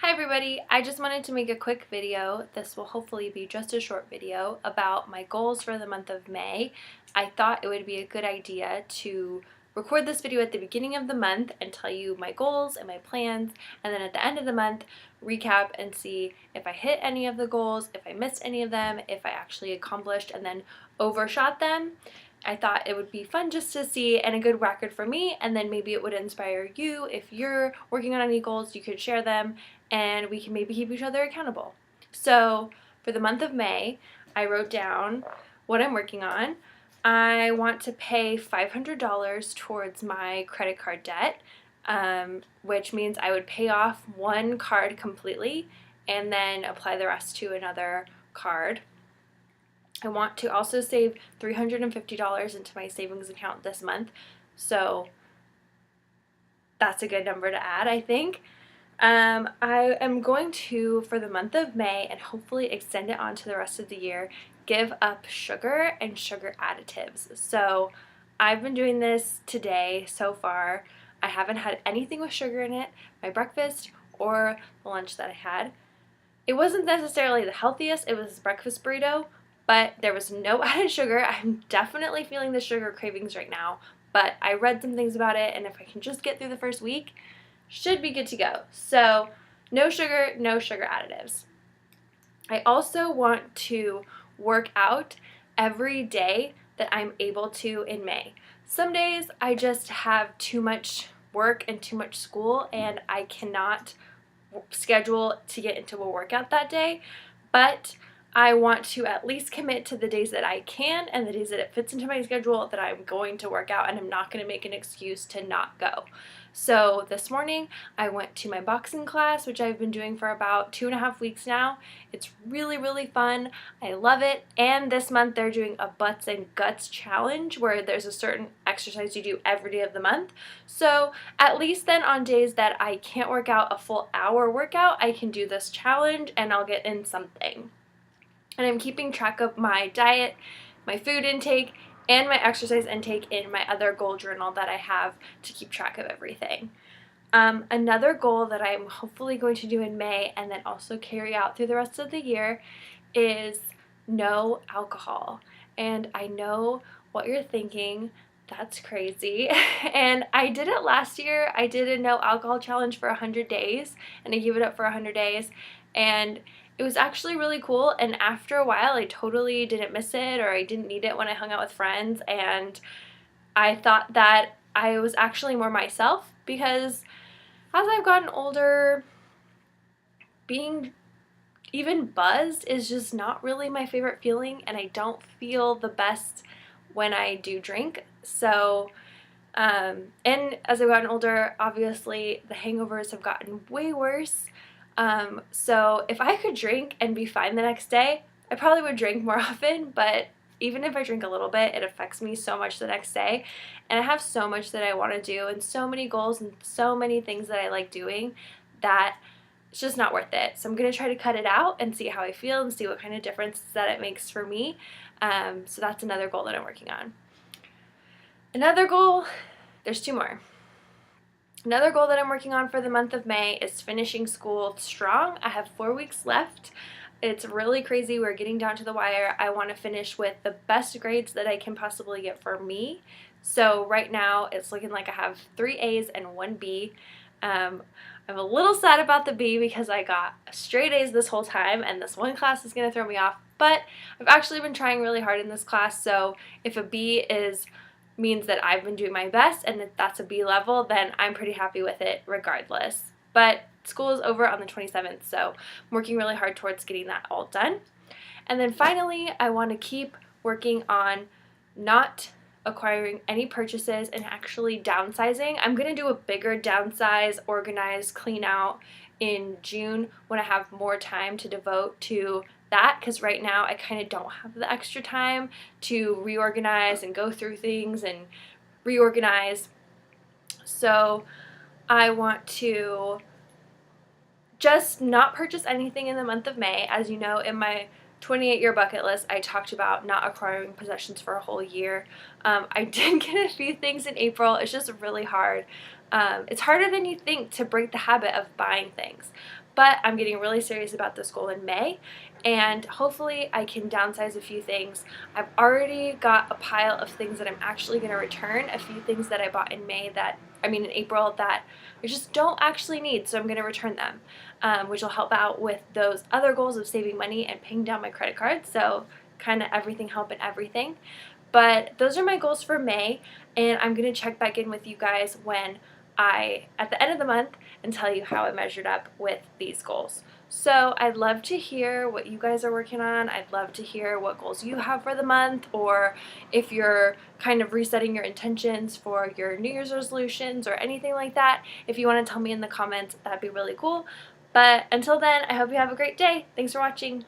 Hi everybody, I just wanted to make a quick video. This will hopefully be just a short video about my goals for the month of May. I thought it would be a good idea to record this video at the beginning of the month and tell you my goals and my plans, and then at the end of the month recap and see if I hit any of the goals, if I missed any of them, if I actually accomplished and then overshot them. I thought it would be fun just to see and a good record for me, and then maybe it would inspire you. If you're working on any goals, you could share them and we can maybe keep each other accountable. So for the month of May, I wrote down what I'm working on. I want to pay $500 towards my credit card debt, which means I would pay off one card completely and then apply the rest to another card. I want to also save $350 into my savings account this month, so that's a good number to add, I think. I am going to, for the month of May, and hopefully extend it on to the rest of the year, give up sugar and sugar additives. So I've been doing this today so far. I haven't had anything with sugar in it, my breakfast or the lunch that I had. It wasn't necessarily the healthiest, it was a breakfast burrito, but there was no added sugar. I'm definitely feeling the sugar cravings right now, but I read some things about it, and if I can just get through the first week, should be good to go. So no sugar, no sugar additives. I also want to work out every day that I'm able to in May. Some days I just have too much work and too much school and I cannot schedule to get into a workout that day, but I want to at least commit to the days that I can and the days that it fits into my schedule that I'm going to work out, and I'm not going to make an excuse to not go. So this morning I went to my boxing class, which I've been doing for about 2.5 weeks now. It's really, really fun. I love it. And this month they're doing a butts and guts challenge where there's a certain exercise you do every day of the month. So at least then on days that I can't work out a full hour workout, I can do this challenge and I'll get in something. And I'm keeping track of my diet, my food intake, and my exercise intake in my other goal journal that I have to keep track of everything. Another goal that I'm hopefully going to do in May and then also carry out through the rest of the year is no alcohol. And I know what you're thinking, that's crazy. And I did it last year. I did a no alcohol challenge for 100 days and I gave it up for 100 days. And it was actually really cool, and after a while I totally didn't miss it, or I didn't need it when I hung out with friends, and I thought that I was actually more myself because as I've gotten older, being even buzzed is just not really my favorite feeling, and I don't feel the best when I do drink. So and as I've gotten older, obviously the hangovers have gotten way worse. So if I could drink and be fine the next day, I probably would drink more often, but even if I drink a little bit, it affects me so much the next day. And I have so much that I want to do and so many goals and so many things that I like doing that it's just not worth it. So I'm going to try to cut it out and see how I feel and see what kind of difference that it makes for me. So that's another goal that I'm working on. Another goal, there's two more. Another goal that I'm working on for the month of May is finishing school strong. I have 4 weeks left. It's really crazy. We're getting down to the wire. I want to finish with the best grades that I can possibly get for me. So right now it's looking like I have 3 A's and 1 B. I'm a little sad about the B because I got straight A's this whole time and this one class is going to throw me off. But I've actually been trying really hard in this class, so if a B means that I've been doing my best and that that's a B level, then I'm pretty happy with it regardless. But school is over on the 27th, so I'm working really hard towards getting that all done. And then finally, I want to keep working on not acquiring any purchases and actually downsizing. I'm going to do a bigger downsize, organize, clean out in June when I have more time to devote to that, because right now I kind of don't have the extra time to reorganize and go through things and reorganize. So I want to just not purchase anything in the month of May. As you know, in my 28-year bucket list, I talked about not acquiring possessions for a whole year. I did get a few things in April. It's just really hard. It's harder than you think to break the habit of buying things. but I'm getting really serious about this goal in May, and hopefully I can downsize a few things. I've already got a pile of things that I'm actually going to return, a few things that I bought in in April that I just don't actually need, so I'm going to return them, which will help out with those other goals of saving money and paying down my credit card, so kind of everything helping everything. But those are my goals for May, and I'm going to check back in with you guys at the end of the month, and tell you how I measured up with these goals. So I'd love to hear what you guys are working on. I'd love to hear what goals you have for the month, or if you're kind of resetting your intentions for your New Year's resolutions or anything like that. If you want to tell me in the comments, that'd be really cool. But until then, I hope you have a great day. Thanks for watching.